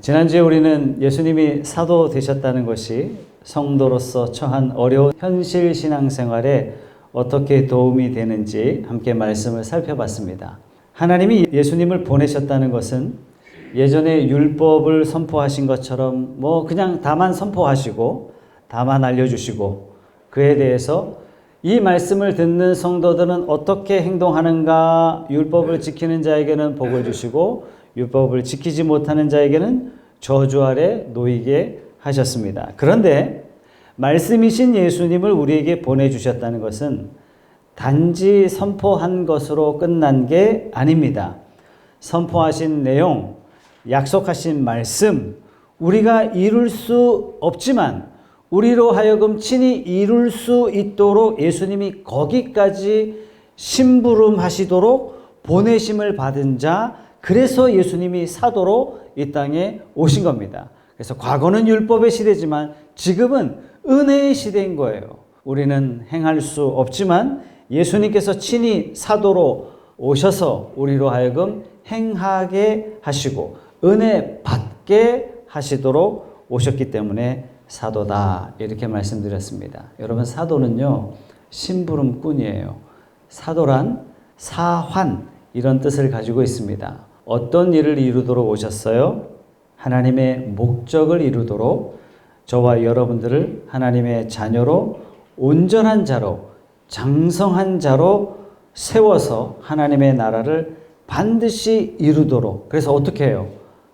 지난주에 우리는 예수님이 사도 되셨다는 것이 성도로서 처한 어려운 현실 신앙생활에 어떻게 도움이 되는지 함께 말씀을 살펴봤습니다. 하나님이 예수님을 보내셨다는 것은 예전에 율법을 선포하신 것처럼 그냥 다만 선포하시고 다만 알려주시고 그에 대해서 이 말씀을 듣는 성도들은 어떻게 행동하는가, 율법을 지키는 자에게는 복을 주시고 율법을 지키지 못하는 자에게는 저주 아래 놓이게 하셨습니다. 그런데 말씀이신 예수님을 우리에게 보내주셨다는 것은 단지 선포한 것으로 끝난 게 아닙니다. 선포하신 내용, 약속하신 말씀, 우리가 이룰 수 없지만 우리로 하여금 친히 이룰 수 있도록 예수님이 거기까지 심부름하시도록 보내심을 받은 자, 그래서 예수님이 사도로 이 땅에 오신 겁니다. 그래서 과거는 율법의 시대지만 지금은 은혜의 시대인 거예요. 우리는 행할 수 없지만 예수님께서 친히 사도로 오셔서 우리로 하여금 행하게 하시고 은혜 받게 하시도록 오셨기 때문에 사도다, 이렇게 말씀드렸습니다. 여러분, 사도는요 심부름꾼이에요. 사도란 사환, 이런 뜻을 가지고 있습니다. 어떤 일을 이루도록 오셨어요? 하나님의 목적을 이루도록 저와 여러분들을 하나님의 자녀로 온전한 자로 장성한 자로 세워서 하나님의 나라를 반드시 이루도록, 그래서 어떻게 해요?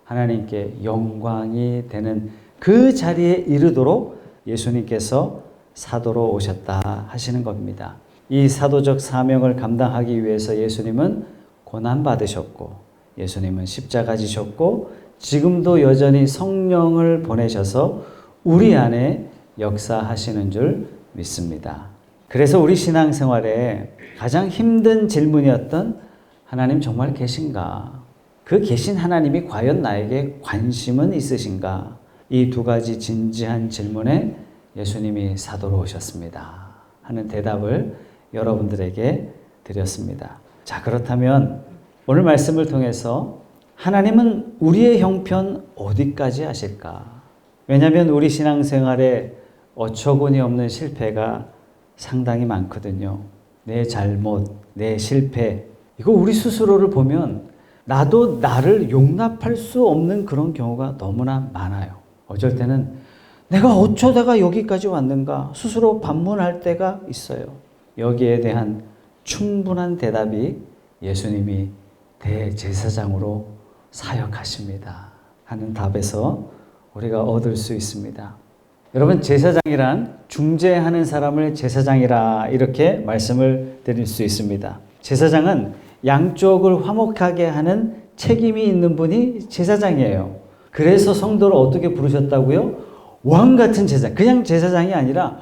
하나님께 영광이 되는 그 자리에 이르도록 예수님께서 사도로 오셨다 하시는 겁니다. 이 사도적 사명을 감당하기 위해서 예수님은 고난받으셨고 예수님은 십자가 지셨고 지금도 여전히 성령을 보내셔서 우리 안에 역사하시는 줄 믿습니다. 그래서 우리 신앙생활에 가장 힘든 질문이었던 하나님 정말 계신가? 그 계신 하나님이 과연 나에게 관심은 있으신가? 이 두 가지 진지한 질문에 예수님이 사도로 오셨습니다 하는 대답을 여러분들에게 드렸습니다. 자, 그렇다면 오늘 말씀을 통해서 하나님은 우리의 형편 어디까지 하실까? 왜냐하면 우리 신앙생활에 어처구니 없는 실패가 상당히 많거든요. 내 잘못, 내 실패, 이거 우리 스스로를 보면 나도 나를 용납할 수 없는 그런 경우가 너무나 많아요. 어쩔 때는 내가 어쩌다가 여기까지 왔는가 스스로 반문할 때가 있어요. 여기에 대한 충분한 대답이 예수님이 대제사장으로 사역하십니다 하는 답에서 우리가 얻을 수 있습니다. 여러분, 제사장이란 중재하는 사람을 제사장이라 이렇게 말씀을 드릴 수 있습니다. 제사장은 양쪽을 화목하게 하는 책임이 있는 분이 제사장이에요. 그래서 성도를 어떻게 부르셨다고요? 왕 같은 제사장, 그냥 제사장이 아니라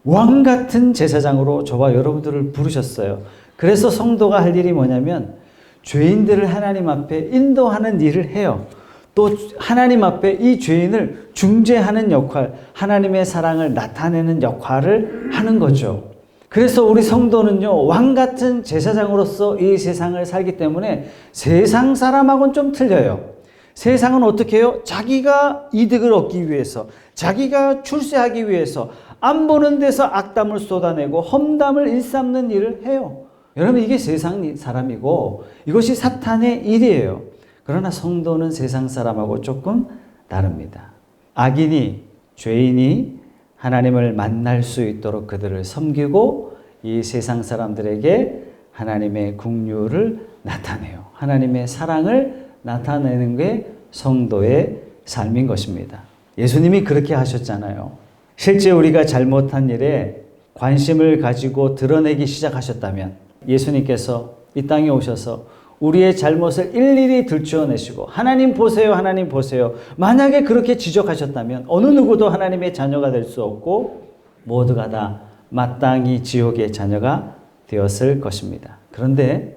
왕 같은 제사장으로 저와 여러분들을 부르셨어요. 그래서 성도가 할 일이 뭐냐면 죄인들을 하나님 앞에 인도하는 일을 해요. 또 하나님 앞에 이 죄인을 중재하는 역할, 하나님의 사랑을 나타내는 역할을 하는 거죠. 그래서 우리 성도는요, 왕 같은 제사장으로서 이 세상을 살기 때문에 세상 사람하고는 좀 틀려요. 세상은 어떻게 해요? 자기가 이득을 얻기 위해서, 자기가 출세하기 위해서 안 보는 데서 악담을 쏟아내고 험담을 일삼는 일을 해요. 여러분, 이게 세상 사람이고 이것이 사탄의 일이에요. 그러나 성도는 세상 사람하고 조금 다릅니다. 악인이, 죄인이 하나님을 만날 수 있도록 그들을 섬기고 이 세상 사람들에게 하나님의 긍휼을 나타내요. 하나님의 사랑을 나타내는 게 성도의 삶인 것입니다. 예수님이 그렇게 하셨잖아요. 실제 우리가 잘못한 일에 관심을 가지고 드러내기 시작하셨다면 예수님께서 이 땅에 오셔서 우리의 잘못을 일일이 들추어내시고 하나님 보세요, 하나님 보세요. 만약에 그렇게 지적하셨다면 어느 누구도 하나님의 자녀가 될 수 없고 모두가 다 마땅히 지옥의 자녀가 되었을 것입니다. 그런데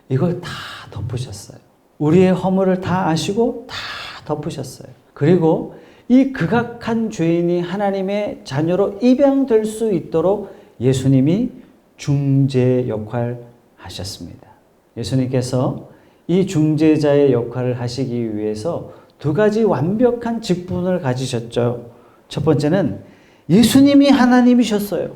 이걸 다 덮으셨어요. 우리의 허물을 다 아시고 다 덮으셨어요. 그리고 이 극악한 죄인이 하나님의 자녀로 입양될 수 있도록 예수님이 중재 역할을 하셨습니다. 예수님께서 이 중재자의 역할을 하시기 위해서 두 가지 완벽한 직분을 가지셨죠. 첫 번째는 예수님이 하나님이셨어요.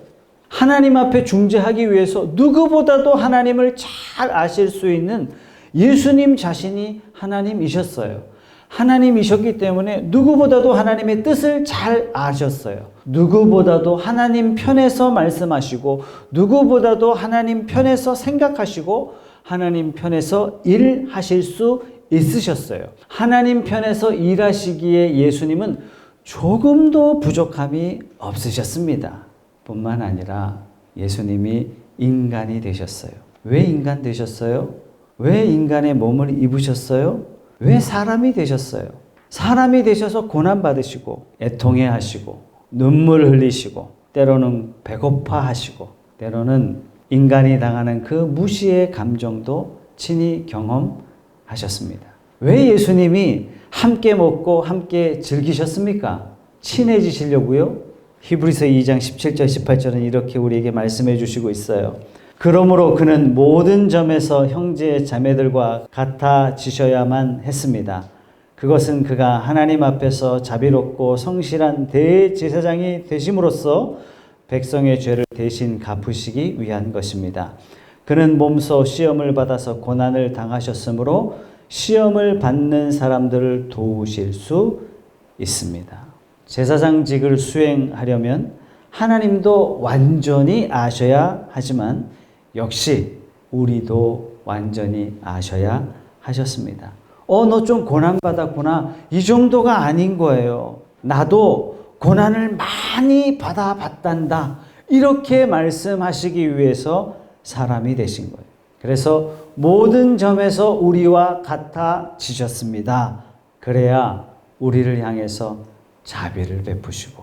하나님 앞에 중재하기 위해서 누구보다도 하나님을 잘 아실 수 있는 예수님 자신이 하나님이셨어요. 하나님이셨기 때문에 누구보다도 하나님의 뜻을 잘 아셨어요. 누구보다도 하나님 편에서 말씀하시고 누구보다도 하나님 편에서 생각하시고 하나님 편에서 일하실 수 있으셨어요. 하나님 편에서 일하시기에 예수님은 조금도 부족함이 없으셨습니다. 뿐만 아니라 예수님이 인간이 되셨어요. 왜 인간 되셨어요? 왜 인간의 몸을 입으셨어요? 왜 사람이 되셨어요? 사람이 되셔서 고난받으시고 애통해 하시고 눈물 흘리시고 때로는 배고파 하시고 때로는 인간이 당하는 그 무시의 감정도 친히 경험하셨습니다. 왜 예수님이 함께 먹고 함께 즐기셨습니까? 친해지시려고요? 히브리서 2장 17절 18절은 이렇게 우리에게 말씀해 주시고 있어요. 그러므로 그는 모든 점에서 형제 자매들과 같아지셔야만 했습니다. 그것은 그가 하나님 앞에서 자비롭고 성실한 대제사장이 되심으로써 백성의 죄를 대신 갚으시기 위한 것입니다. 그는 몸소 시험을 받아서 고난을 당하셨으므로 시험을 받는 사람들을 도우실 수 있습니다. 제사장직을 수행하려면 하나님도 완전히 아셔야 하지만 역시 우리도 완전히 아셔야 하셨습니다. 너 좀 고난받았구나. 이 정도가 아닌 거예요. 나도 고난을 많이 받아봤단다. 이렇게 말씀하시기 위해서 사람이 되신 거예요. 그래서 모든 점에서 우리와 같아지셨습니다. 그래야 우리를 향해서 자비를 베푸시고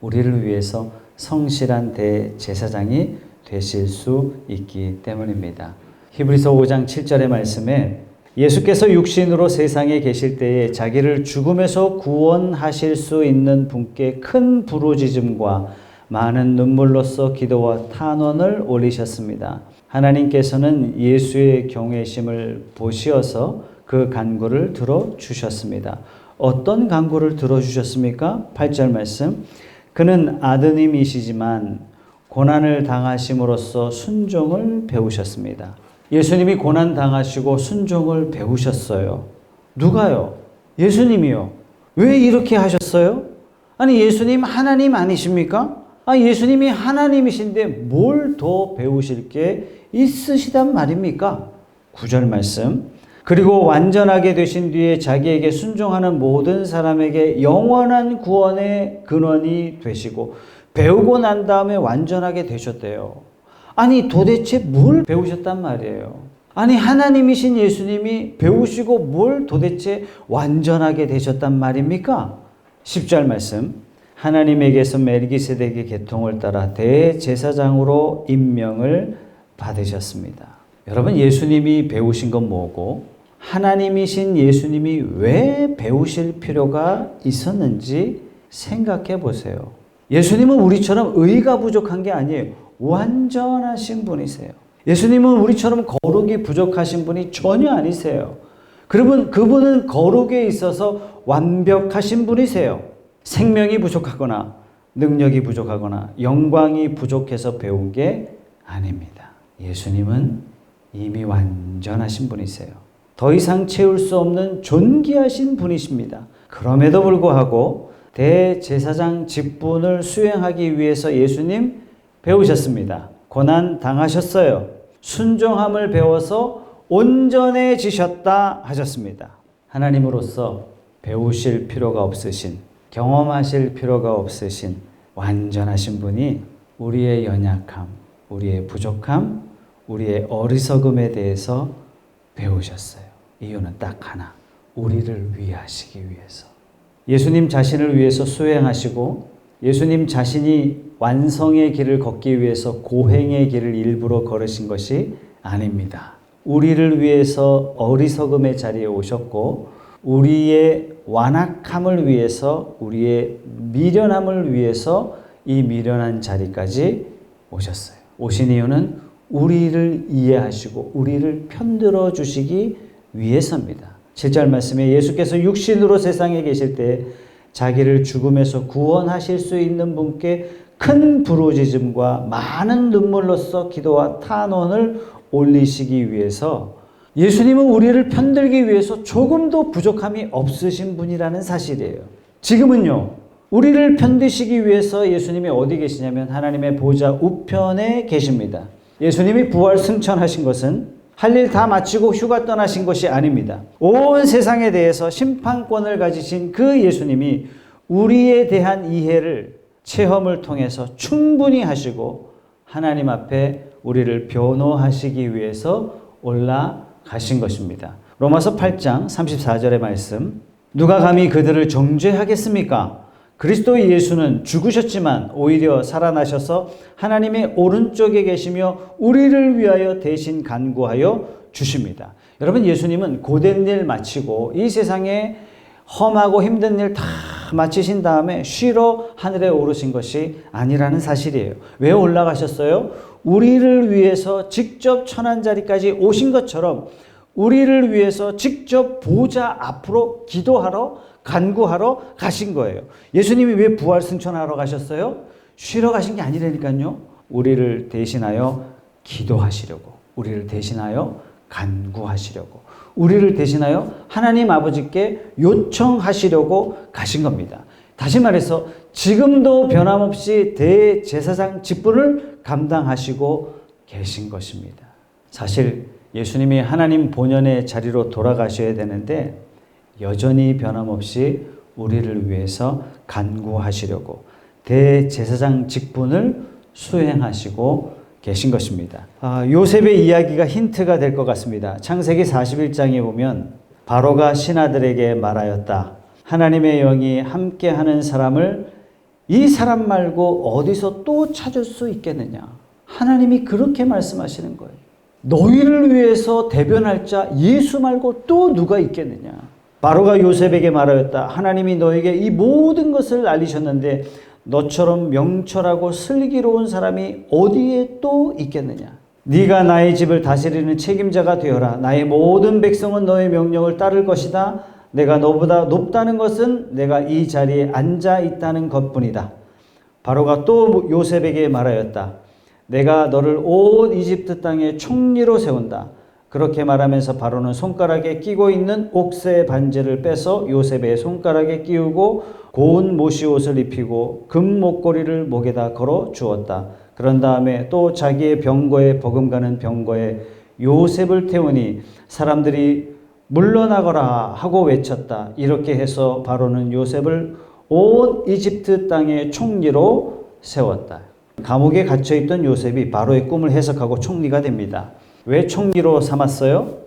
우리를 위해서 성실한 대제사장이 되실 수 있기 때문입니다. 히브리서 5장 7절의 말씀에 예수께서 육신으로 세상에 계실 때에 자기를 죽음에서 구원하실 수 있는 분께 큰 부르짖음과 많은 눈물로써 기도와 탄원을 올리셨습니다. 하나님께서는 예수의 경외심을 보시어서 그 간구를 들어주셨습니다. 어떤 간구를 들어주셨습니까? 8절 말씀. 그는 아드님이시지만 고난을 당하심으로써 순종을 배우셨습니다. 예수님이 고난 당하시고 순종을 배우셨어요. 누가요? 예수님이요. 왜 이렇게 하셨어요? 아니 예수님 하나님 아니십니까? 예수님이 하나님이신데 뭘 더 배우실 게 있으시단 말입니까? 9절 말씀. 그리고 완전하게 되신 뒤에 자기에게 순종하는 모든 사람에게 영원한 구원의 근원이 되시고 배우고 난 다음에 완전하게 되셨대요. 아니 도대체 뭘 배우셨단 말이에요? 아니 하나님이신 예수님이 배우시고 뭘 도대체 완전하게 되셨단 말입니까? 10절 말씀. 하나님에게서 멜기세덱의 계통을 따라 대제사장으로 임명을 받으셨습니다. 여러분 예수님이 배우신 건 뭐고 하나님이신 예수님이 왜 배우실 필요가 있었는지 생각해 보세요. 예수님은 우리처럼 의가 부족한 게 아니에요. 완전하신 분이세요. 예수님은 우리처럼 거룩이 부족하신 분이 전혀 아니세요. 그분은 거룩에 있어서 완벽하신 분이세요. 생명이 부족하거나 능력이 부족하거나 영광이 부족해서 배운 게 아닙니다. 예수님은 이미 완전하신 분이세요. 더 이상 채울 수 없는 존귀하신 분이십니다. 그럼에도 불구하고 대제사장 직분을 수행하기 위해서 예수님 배우셨습니다. 고난 당하셨어요. 순종함을 배워서 온전해지셨다 하셨습니다. 하나님으로서 배우실 필요가 없으신, 경험하실 필요가 없으신 완전하신 분이 우리의 연약함, 우리의 부족함, 우리의 어리석음에 대해서 배우셨어요. 이유는 딱 하나, 우리를 위하시기 위해서. 예수님 자신을 위해서 수행하시고 예수님 자신이 완성의 길을 걷기 위해서 고행의 길을 일부러 걸으신 것이 아닙니다. 우리를 위해서 어리석음의 자리에 오셨고 우리의 완악함을 위해서, 우리의 미련함을 위해서 이 미련한 자리까지 오셨어요. 오신 이유는 우리를 이해하시고 우리를 편들어 주시기 위해서입니다. 7절 말씀에 예수께서 육신으로 세상에 계실 때 자기를 죽음에서 구원하실 수 있는 분께 큰 부르짖음과 많은 눈물로써 기도와 탄원을 올리시기 위해서 예수님은 우리를 편들기 위해서 조금도 부족함이 없으신 분이라는 사실이에요. 지금은요, 우리를 편드시기 위해서 예수님이 어디 계시냐면 하나님의 보좌 우편에 계십니다. 예수님이 부활 승천하신 것은 할 일 다 마치고 휴가 떠나신 것이 아닙니다. 온 세상에 대해서 심판권을 가지신 그 예수님이 우리에 대한 이해를 체험을 통해서 충분히 하시고 하나님 앞에 우리를 변호하시기 위해서 올라가신 것입니다. 로마서 8장 34절의 말씀, 누가 감히 그들을 정죄하겠습니까? 그리스도 예수는 죽으셨지만 오히려 살아나셔서 하나님의 오른쪽에 계시며 우리를 위하여 대신 간구하여 주십니다. 여러분, 예수님은 고된 일 마치고 이 세상에 험하고 힘든 일 다 마치신 다음에 쉬러 하늘에 오르신 것이 아니라는 사실이에요. 왜 올라가셨어요? 우리를 위해서 직접 천한 자리까지 오신 것처럼 우리를 위해서 직접 보좌 앞으로 기도하러 간구하러 가신 거예요. 예수님이 왜 부활 승천하러 가셨어요? 쉬러 가신 게 아니라니까요. 우리를 대신하여 기도하시려고, 우리를 대신하여 간구하시려고, 우리를 대신하여 하나님 아버지께 요청하시려고 가신 겁니다. 다시 말해서 지금도 변함없이 대제사장 직분을 감당하시고 계신 것입니다. 사실 예수님이 하나님 본연의 자리로 돌아가셔야 되는데 여전히 변함없이 우리를 위해서 간구하시려고 대제사장 직분을 수행하시고 계신 것입니다. 요셉의 이야기가 힌트가 될 것 같습니다. 창세기 41장에 보면 바로가 신하들에게 말하였다. 하나님의 영이 함께하는 사람을 이 사람 말고 어디서 또 찾을 수 있겠느냐. 하나님이 그렇게 말씀하시는 거예요. 너희를 위해서 대변할 자 예수 말고 또 누가 있겠느냐. 바로가 요셉에게 말하였다. 하나님이 너에게 이 모든 것을 알리셨는데 너처럼 명철하고 슬기로운 사람이 어디에 또 있겠느냐. 네가 나의 집을 다스리는 책임자가 되어라. 나의 모든 백성은 너의 명령을 따를 것이다. 내가 너보다 높다는 것은 내가 이 자리에 앉아 있다는 것뿐이다. 바로가 또 요셉에게 말하였다. 내가 너를 온 이집트 땅에 총리로 세운다. 그렇게 말하면서 바로는 손가락에 끼고 있는 옥새 반지를 빼서 요셉의 손가락에 끼우고 고운 모시옷을 입히고 금 목걸이를 목에다 걸어 주었다. 그런 다음에 또 자기의 병거에 버금가는 병거에 요셉을 태우니 사람들이 물러나거라 하고 외쳤다. 이렇게 해서 바로는 요셉을 온 이집트 땅의 총리로 세웠다. 감옥에 갇혀있던 요셉이 바로의 꿈을 해석하고 총리가 됩니다. 왜 총리로 삼았어요?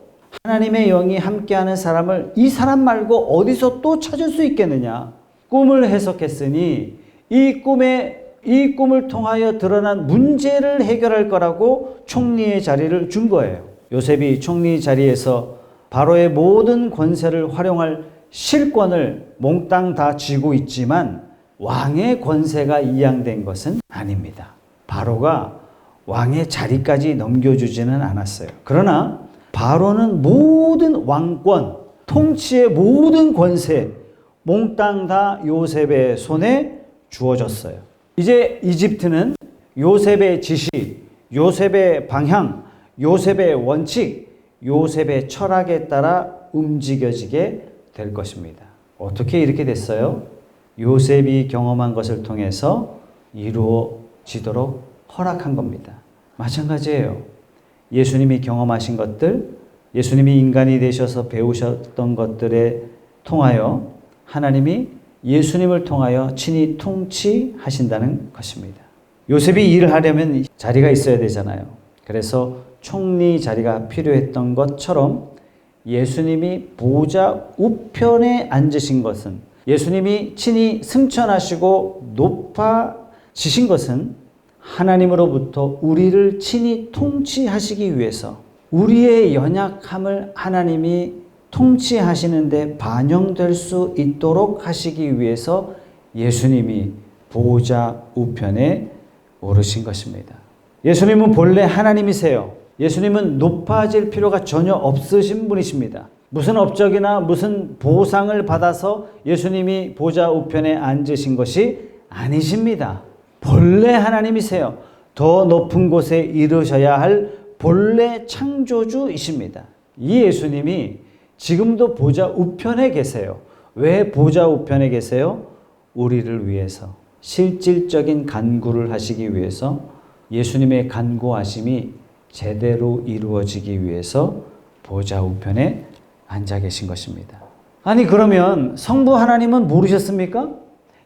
하나님의 영이 함께하는 사람을 이 사람 말고 어디서 또 찾을 수 있겠느냐. 꿈을 해석했으니 이 꿈을 통하여 드러난 문제를 해결할 거라고 총리의 자리를 준 거예요. 요셉이 총리 자리에서 바로의 모든 권세를 활용할 실권을 몽땅 다 쥐고 있지만 왕의 권세가 이양된 것은 아닙니다. 바로가 왕의 자리까지 넘겨주지는 않았어요. 그러나 바로는 모든 왕권, 통치의 모든 권세 몽땅 다 요셉의 손에 주어졌어요. 이제 이집트는 요셉의 지시, 요셉의 방향, 요셉의 원칙, 요셉의 철학에 따라 움직여지게 될 것입니다. 어떻게 이렇게 됐어요? 요셉이 경험한 것을 통해서 이루어지도록 허락한 겁니다. 마찬가지예요. 예수님이 경험하신 것들, 예수님이 인간이 되셔서 배우셨던 것들에 통하여 하나님이 예수님을 통하여 친히 통치하신다는 것입니다. 요셉이 일을 하려면 자리가 있어야 되잖아요. 그래서 총리 자리가 필요했던 것처럼 예수님이 보좌 우편에 앉으신 것은, 예수님이 친히 승천하시고 높아지신 것은 하나님으로부터 우리를 친히 통치하시기 위해서 우리의 연약함을 하나님이 통치하시는데 반영될 수 있도록 하시기 위해서 예수님이 보좌 우편에 오르신 것입니다. 예수님은 본래 하나님이세요. 예수님은 높아질 필요가 전혀 없으신 분이십니다. 무슨 업적이나 무슨 보상을 받아서 예수님이 보좌 우편에 앉으신 것이 아니십니다. 본래 하나님이세요. 더 높은 곳에 이르셔야 할 본래 창조주이십니다. 이 예수님이 지금도 보좌 우편에 계세요. 왜 보좌 우편에 계세요? 우리를 위해서, 실질적인 간구를 하시기 위해서, 예수님의 간구하심이 제대로 이루어지기 위해서 보좌 우편에 앉아 계신 것입니다. 아니 그러면 성부 하나님은 모르셨습니까?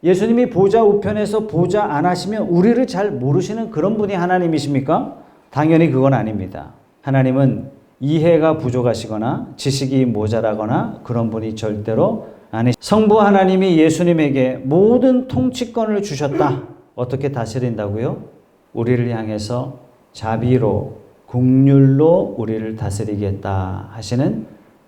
예수님이 보좌 우편에서 보좌 안 하시면 우리를 잘 모르시는 그런 분이 하나님이십니까? 당연히 그건 아닙니다. 하나님은 이해가 부족하시거나 지식이 모자라거나 그런 분이 절대로 아니. 성부 하나님이 예수님에게 모든 통치권을 주셨다. 어떻게 다스린다고요? 우리를 향해서 자비로 긍휼로 우리를 다스리겠다 하시는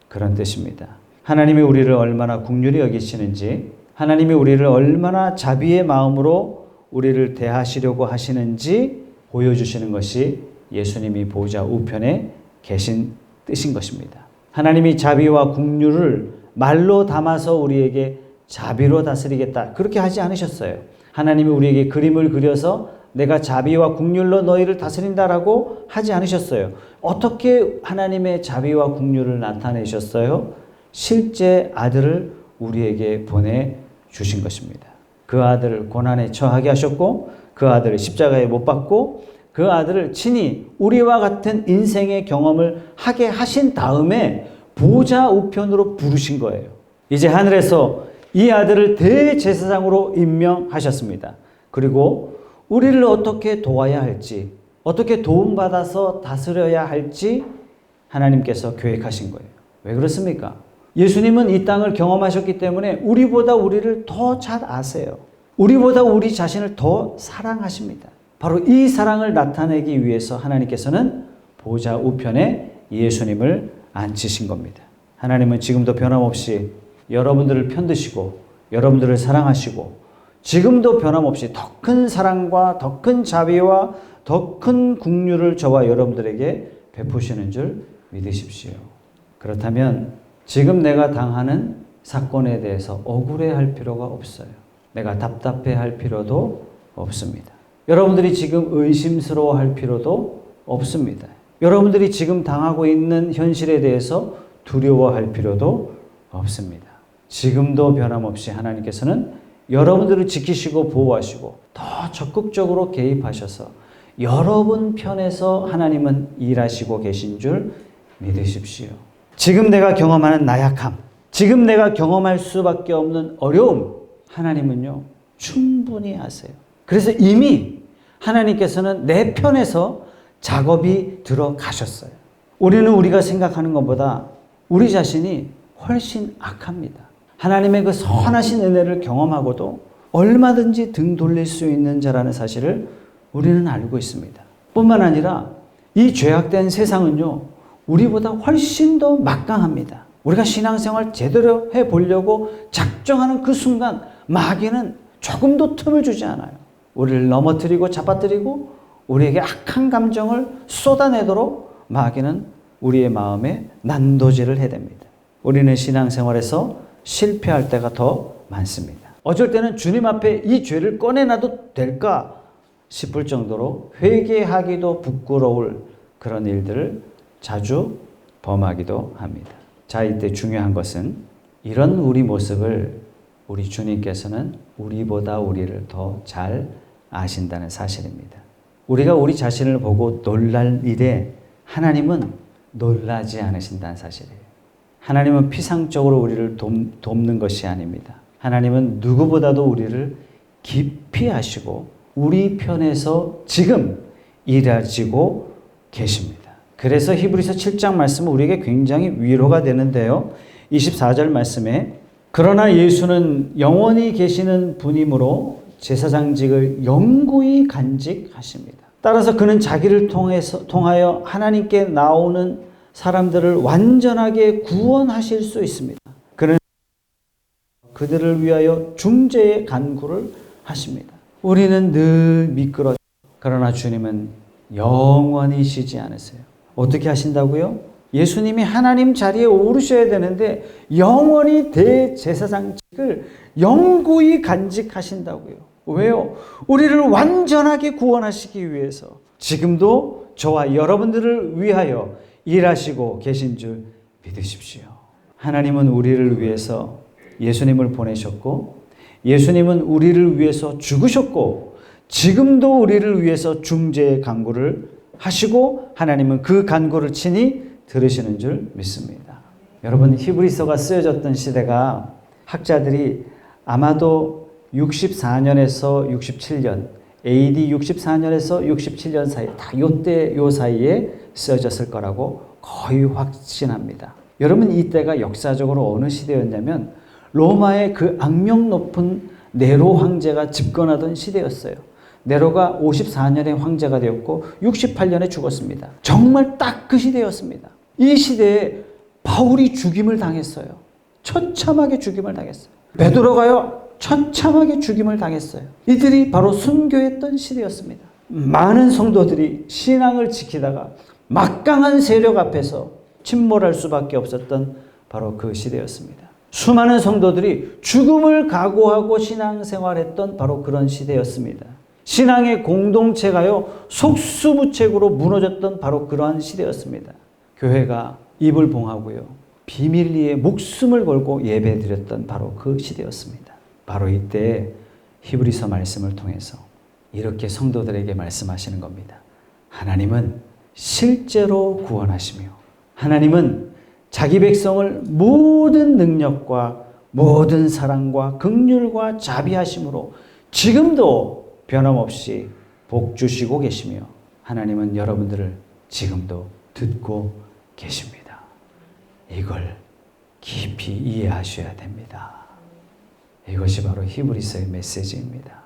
그런 뜻입니다. 하나님이 우리를 얼마나 긍휼히 여기시는지, 하나님이 우리를 얼마나 자비의 마음으로 우리를 대하시려고 하시는지 보여주시는 것이 예수님이 보좌 우편에 계신 뜻인 것입니다. 하나님이 자비와 긍휼을 말로 담아서 우리에게 자비로 다스리겠다 그렇게 하지 않으셨어요. 하나님이 우리에게 그림을 그려서 내가 자비와 긍휼로 너희를 다스린다라고 하지 않으셨어요. 어떻게 하나님의 자비와 긍휼을 나타내셨어요? 실제 아들을 우리에게 보내주신 것입니다. 그 아들을 고난에 처하게 하셨고 그 아들을 십자가에 못 박고 그 아들을 친히 우리와 같은 인생의 경험을 하게 하신 다음에 보좌 우편으로 부르신 거예요. 이제 하늘에서 이 아들을 대제사장으로 임명하셨습니다. 그리고 우리를 어떻게 도와야 할지, 어떻게 도움받아서 다스려야 할지 하나님께서 계획하신 거예요. 왜 그렇습니까? 예수님은 이 땅을 경험하셨기 때문에 우리보다 우리를 더 잘 아세요. 우리보다 우리 자신을 더 사랑하십니다. 바로 이 사랑을 나타내기 위해서 하나님께서는 보좌 우편에 예수님을 앉히신 겁니다. 하나님은 지금도 변함없이 여러분들을 편드시고 여러분들을 사랑하시고 지금도 변함없이 더 큰 사랑과 더 큰 자비와 더 큰 긍휼을 저와 여러분들에게 베푸시는 줄 믿으십시오. 그렇다면 지금 내가 당하는 사건에 대해서 억울해할 필요가 없어요. 내가 답답해할 필요도 없습니다. 여러분들이 지금 의심스러워할 필요도 없습니다. 여러분들이 지금 당하고 있는 현실에 대해서 두려워할 필요도 없습니다. 지금도 변함없이 하나님께서는 여러분들을 지키시고 보호하시고 더 적극적으로 개입하셔서 여러분 편에서 하나님은 일하시고 계신 줄 믿으십시오. 지금 내가 경험하는 나약함, 지금 내가 경험할 수밖에 없는 어려움, 하나님은요 충분히 아세요. 그래서 이미 하나님께서는 내 편에서 작업이 들어가셨어요. 우리는 우리가 생각하는 것보다 우리 자신이 훨씬 악합니다. 하나님의 그 선하신 은혜를 경험하고도 얼마든지 등 돌릴 수 있는 자라는 사실을 우리는 알고 있습니다. 뿐만 아니라 이 죄악된 세상은요 우리보다 훨씬 더 막강합니다. 우리가 신앙생활 제대로 해보려고 작정하는 그 순간 마귀는 조금도 틈을 주지 않아요. 우리를 넘어뜨리고 잡아뜨리고 우리에게 악한 감정을 쏟아내도록 마귀는 우리의 마음에 난도질을 해댑니다. 우리는 신앙생활에서 실패할 때가 더 많습니다. 어쩔 때는 주님 앞에 이 죄를 꺼내놔도 될까 싶을 정도로 회개하기도 부끄러울 그런 일들을 자주 범하기도 합니다. 자, 이때 중요한 것은 이런 우리 모습을 우리 주님께서는 우리보다 우리를 더 잘 아신다는 사실입니다. 우리가 우리 자신을 보고 놀랄 일에 하나님은 놀라지 않으신다는 사실이에요. 하나님은 피상적으로 우리를 돕는 것이 아닙니다. 하나님은 누구보다도 우리를 깊이 아시고 우리 편에서 지금 일하시고 계십니다. 그래서 히브리서 7장 말씀은 우리에게 굉장히 위로가 되는데요. 24절 말씀에 그러나 예수는 영원히 계시는 분이므로 제사장직을 영구히 간직하십니다. 따라서 그는 자기를 통하여 하나님께 나오는 사람들을 완전하게 구원하실 수 있습니다. 그는 그들을 위하여 중재의 간구를 하십니다. 우리는 늘 미끄러져. 그러나 주님은 영원히 쉬지 않으세요. 어떻게 하신다고요? 예수님이 하나님 자리에 오르셔야 되는데 영원히 대제사장직을 영구히 간직하신다고요. 왜요? 우리를 완전하게 구원하시기 위해서 지금도 저와 여러분들을 위하여 일하시고 계신 줄 믿으십시오. 하나님은 우리를 위해서 예수님을 보내셨고 예수님은 우리를 위해서 죽으셨고 지금도 우리를 위해서 중재 간구를 하시고 하나님은 그 간구를 친히 들으시는 줄 믿습니다. 여러분, 히브리서가 쓰여졌던 시대가 학자들이 아마도 64년에서 67년, AD 64년에서 67년 사이, 다 요때 요 사이에 쓰여졌을 거라고 거의 확신합니다. 여러분, 이때가 역사적으로 어느 시대였냐면 로마의 그 악명 높은 네로 황제가 집권하던 시대였어요. 네로가 54년에 황제가 되었고 68년에 죽었습니다. 정말 딱 그 시대였습니다. 이 시대에 바울이 죽임을 당했어요. 처참하게 죽임을 당했어요. 베드로가요, 처참하게 죽임을 당했어요. 이들이 바로 순교했던 시대였습니다. 많은 성도들이 신앙을 지키다가 막강한 세력 앞에서 침몰할 수밖에 없었던 바로 그 시대였습니다. 수많은 성도들이 죽음을 각오하고 신앙생활했던 바로 그런 시대였습니다. 신앙의 공동체가요 속수무책으로 무너졌던 바로 그러한 시대였습니다. 교회가 입을 봉하고요 비밀리에 목숨을 걸고 예배드렸던 바로 그 시대였습니다. 바로 이때 히브리서 말씀을 통해서 이렇게 성도들에게 말씀하시는 겁니다. 하나님은 실제로 구원하시며 하나님은 자기 백성을 모든 능력과 모든 사랑과 긍휼과 자비하심으로 지금도 변함없이 복 주시고 계시며 하나님은 여러분들을 지금도 듣고 계십니다. 이걸 깊이 이해하셔야 됩니다. 이것이 바로 히브리서의 메시지입니다.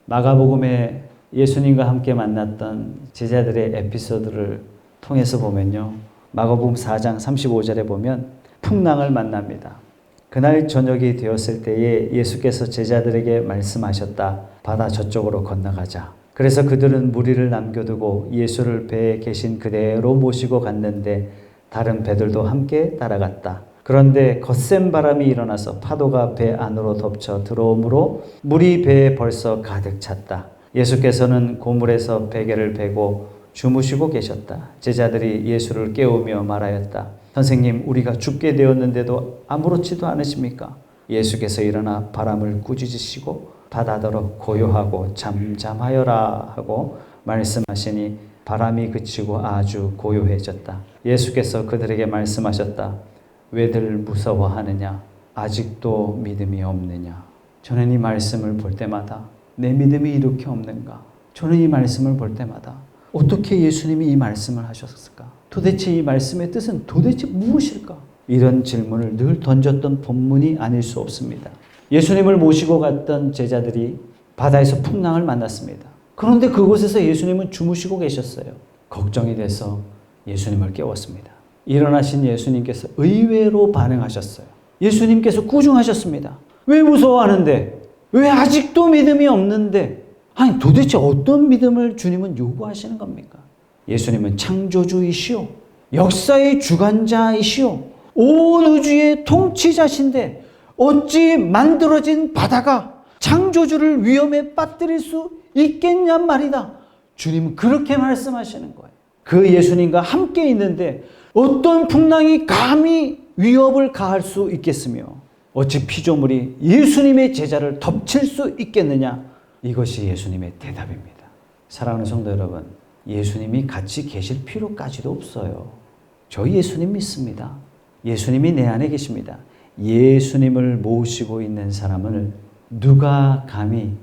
마가복음에 예수님과 함께 만났던 제자들의 에피소드를 통해서 보면요. 마가복음 4장 35절에 보면 풍랑을 만납니다. 그날 저녁이 되었을 때에 예수께서 제자들에게 말씀하셨다. 바다 저쪽으로 건너가자. 그래서 그들은 무리를 남겨두고 예수를 배에 계신 그대로 모시고 갔는데 다른 배들도 함께 따라갔다. 그런데 거센 바람이 일어나서 파도가 배 안으로 덮쳐 들어오므로 물이 배에 벌써 가득 찼다. 예수께서는 고물에서 베개를 베고 주무시고 계셨다. 제자들이 예수를 깨우며 말하였다. 선생님, 우리가 죽게 되었는데도 아무렇지도 않으십니까? 예수께서 일어나 바람을 꾸짖으시고 바다더러 고요하고 잠잠하여라 하고 말씀하시니 바람이 그치고 아주 고요해졌다. 예수께서 그들에게 말씀하셨다. 왜들 무서워하느냐? 아직도 믿음이 없느냐? 저는 이 말씀을 볼 때마다 내 믿음이 이렇게 없는가? 저는 이 말씀을 볼 때마다 어떻게 예수님이 이 말씀을 하셨을까? 도대체 이 말씀의 뜻은 도대체 무엇일까? 이런 질문을 늘 던졌던 본문이 아닐 수 없습니다. 예수님을 모시고 갔던 제자들이 바다에서 풍랑을 만났습니다. 그런데 그곳에서 예수님은 주무시고 계셨어요. 걱정이 돼서 예수님을 깨웠습니다. 일어나신 예수님께서 의외로 반응하셨어요. 예수님께서 꾸중하셨습니다. 왜 무서워하는데? 왜 아직도 믿음이 없는데? 아니, 도대체 어떤 믿음을 주님은 요구하시는 겁니까? 예수님은 창조주이시오, 역사의 주관자이시오, 온 우주의 통치자신데 어찌 만들어진 바다가 창조주를 위험에 빠뜨릴 수 있겠냔 말이다. 주님은 그렇게 말씀하시는 거예요. 그 예수님과 함께 있는데 어떤 풍랑이 감히 위협을 가할 수 있겠으며 어찌 피조물이 예수님의 제자를 덮칠 수 있겠느냐? 이것이 예수님의 대답입니다. 사랑하는 성도 여러분, 예수님이 같이 계실 필요까지도 없어요. 저 예수님 믿습니다. 예수님이 내 안에 계십니다. 예수님을 모시고 있는 사람을 누가 감히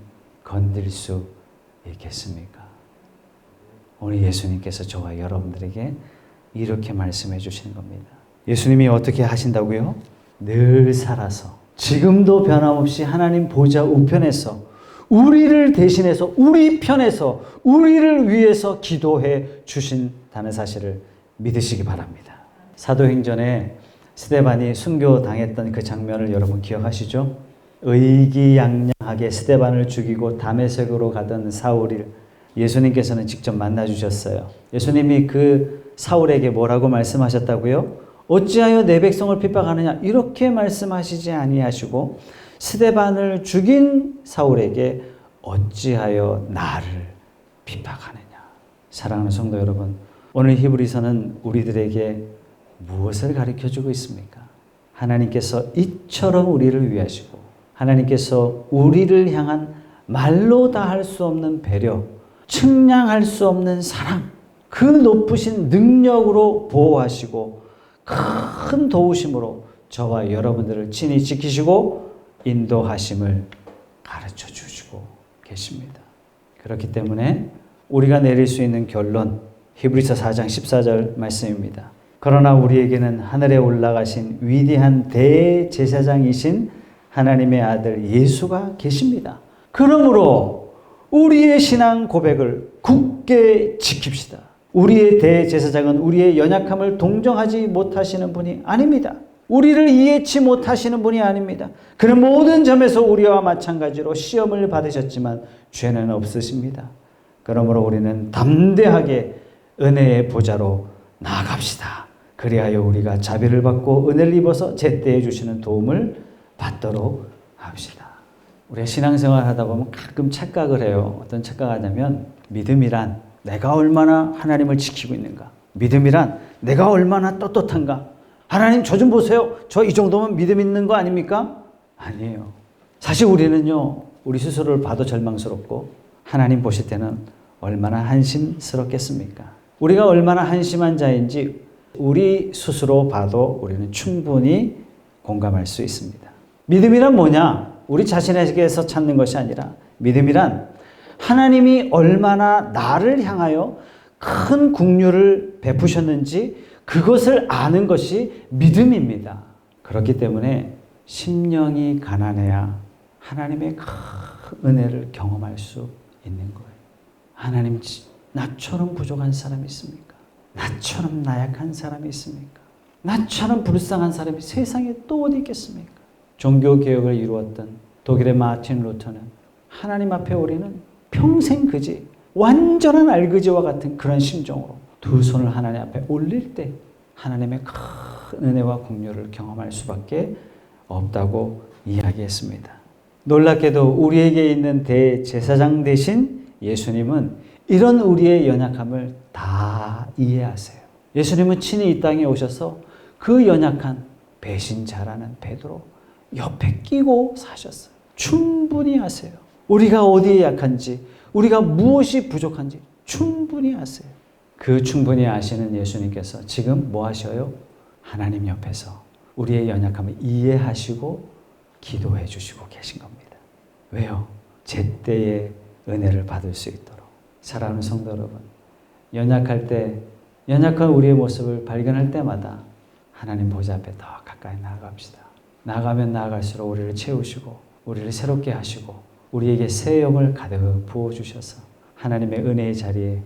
건들 수 있겠습니까? 오늘 예수님께서 저와 여러분들에게 이렇게 말씀해 주시는 겁니다. 예수님이 어떻게 하신다고요? 늘 살아서 지금도 변함없이 하나님 보좌 우편에서 우리를 대신해서 우리 편에서 우리를 위해서 기도해 주신다는 사실을 믿으시기 바랍니다. 사도행전에 스데반이 순교당했던 그 장면을 여러분 기억하시죠? 의기양양하게 스데반을 죽이고 다메섹으로 가던 사울을 예수님께서는 직접 만나 주셨어요. 예수님이 그 사울에게 뭐라고 말씀하셨다고요? 어찌하여 내 백성을 핍박하느냐? 이렇게 말씀하시지 아니하시고 스데반을 죽인 사울에게 어찌하여 나를 핍박하느냐? 사랑하는 성도 여러분, 오늘 히브리서는 우리들에게 무엇을 가르쳐주고 있습니까? 하나님께서 이처럼 우리를 위하시고 하나님께서 우리를 향한 말로 다 할 수 없는 배려, 측량할 수 없는 사랑, 그 높으신 능력으로 보호하시고 큰 도우심으로 저와 여러분들을 친히 지키시고 인도하심을 가르쳐 주시고 계십니다. 그렇기 때문에 우리가 내릴 수 있는 결론, 히브리서 4장 14절 말씀입니다. 그러나 우리에게는 하늘에 올라가신 위대한 대제사장이신 하나님의 아들 예수가 계십니다. 그러므로 우리의 신앙 고백을 굳게 지킵시다. 우리의 대제사장은 우리의 연약함을 동정하지 못하시는 분이 아닙니다. 우리를 이해치 못하시는 분이 아닙니다. 그는 모든 점에서 우리와 마찬가지로 시험을 받으셨지만 죄는 없으십니다. 그러므로 우리는 담대하게 은혜의 보좌로 나아갑시다. 그리하여 우리가 자비를 받고 은혜를 입어서 제때에 주시는 도움을 받도록 합시다. 우리가 신앙생활 하다 보면 가끔 착각을 해요. 어떤 착각을 하냐면 믿음이란 내가 얼마나 하나님을 지키고 있는가, 믿음이란 내가 얼마나 떳떳한가, 하나님 저 좀 보세요, 저 이 정도면 믿음 있는 거 아닙니까? 아니에요. 사실 우리는요, 우리 스스로를 봐도 절망스럽고 하나님 보실 때는 얼마나 한심스럽겠습니까? 우리가 얼마나 한심한 자인지 우리 스스로 봐도 우리는 충분히 공감할 수 있습니다. 믿음이란 뭐냐? 우리 자신에게서 찾는 것이 아니라 믿음이란 하나님이 얼마나 나를 향하여 큰 긍휼을 베푸셨는지 그것을 아는 것이 믿음입니다. 그렇기 때문에 심령이 가난해야 하나님의 큰 은혜를 경험할 수 있는 거예요. 하나님, 나처럼 부족한 사람이 있습니까? 나처럼 나약한 사람이 있습니까? 나처럼 불쌍한 사람이 세상에 또 어디 있겠습니까? 종교개혁을 이루었던 독일의 마틴 루터는 하나님 앞에 우리는 평생 그지, 완전한 알그지와 같은 그런 심정으로 두 손을 하나님 앞에 올릴 때 하나님의 큰 은혜와 긍휼을 경험할 수밖에 없다고 이야기했습니다. 놀랍게도 우리에게 있는 대제사장 대신 예수님은 이런 우리의 연약함을 다 이해하세요. 예수님은 친히 이 땅에 오셔서 그 연약한 배신자라는 베드로 옆에 끼고 사셨어요. 충분히 아세요. 우리가 어디에 약한지, 우리가 무엇이 부족한지 충분히 아세요. 그 충분히 아시는 예수님께서 지금 뭐 하셔요? 하나님 옆에서 우리의 연약함을 이해하시고 기도해 주시고 계신 겁니다. 왜요? 제때에 은혜를 받을 수 있도록. 사랑하는 성도 여러분, 연약할 때, 연약한 우리의 모습을 발견할 때마다 하나님 보좌 앞에 더 가까이 나아갑시다. 나아가면 나아갈수록 우리를 채우시고 우리를 새롭게 하시고 우리에게 새 영을 가득 부어주셔서 하나님의 은혜의 자리에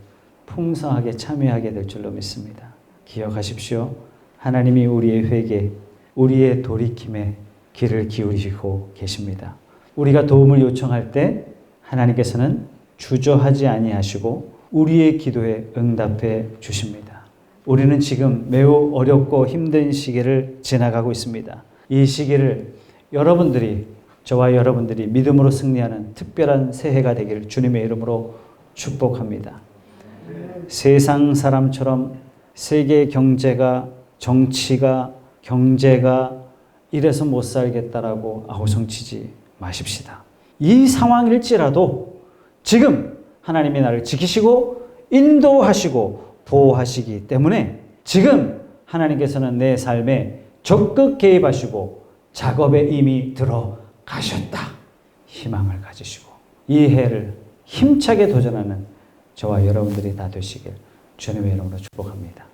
풍성하게 참여하게 될 줄로 믿습니다. 기억하십시오. 하나님이 우리의 회개, 우리의 돌이킴에 귀를 기울이시고 계십니다. 우리가 도움을 요청할 때 하나님께서는 주저하지 아니하시고 우리의 기도에 응답해 주십니다. 우리는 지금 매우 어렵고 힘든 시기를 지나가고 있습니다. 이 시기를 여러분들이, 저와 여러분들이 믿음으로 승리하는 특별한 새해가 되기를 주님의 이름으로 축복합니다. 세상 사람처럼 세계 경제가, 정치가, 경제가 이래서 못 살겠다라고 아우성치지 마십시다. 이 상황일지라도 지금 하나님이 나를 지키시고 인도하시고 보호하시기 때문에 지금 하나님께서는 내 삶에 적극 개입하시고 작업에 이미 들어가셨다. 희망을 가지시고 이 해를 힘차게 도전하는 저와 여러분들이 다 되시길 주님의 이름으로 축복합니다.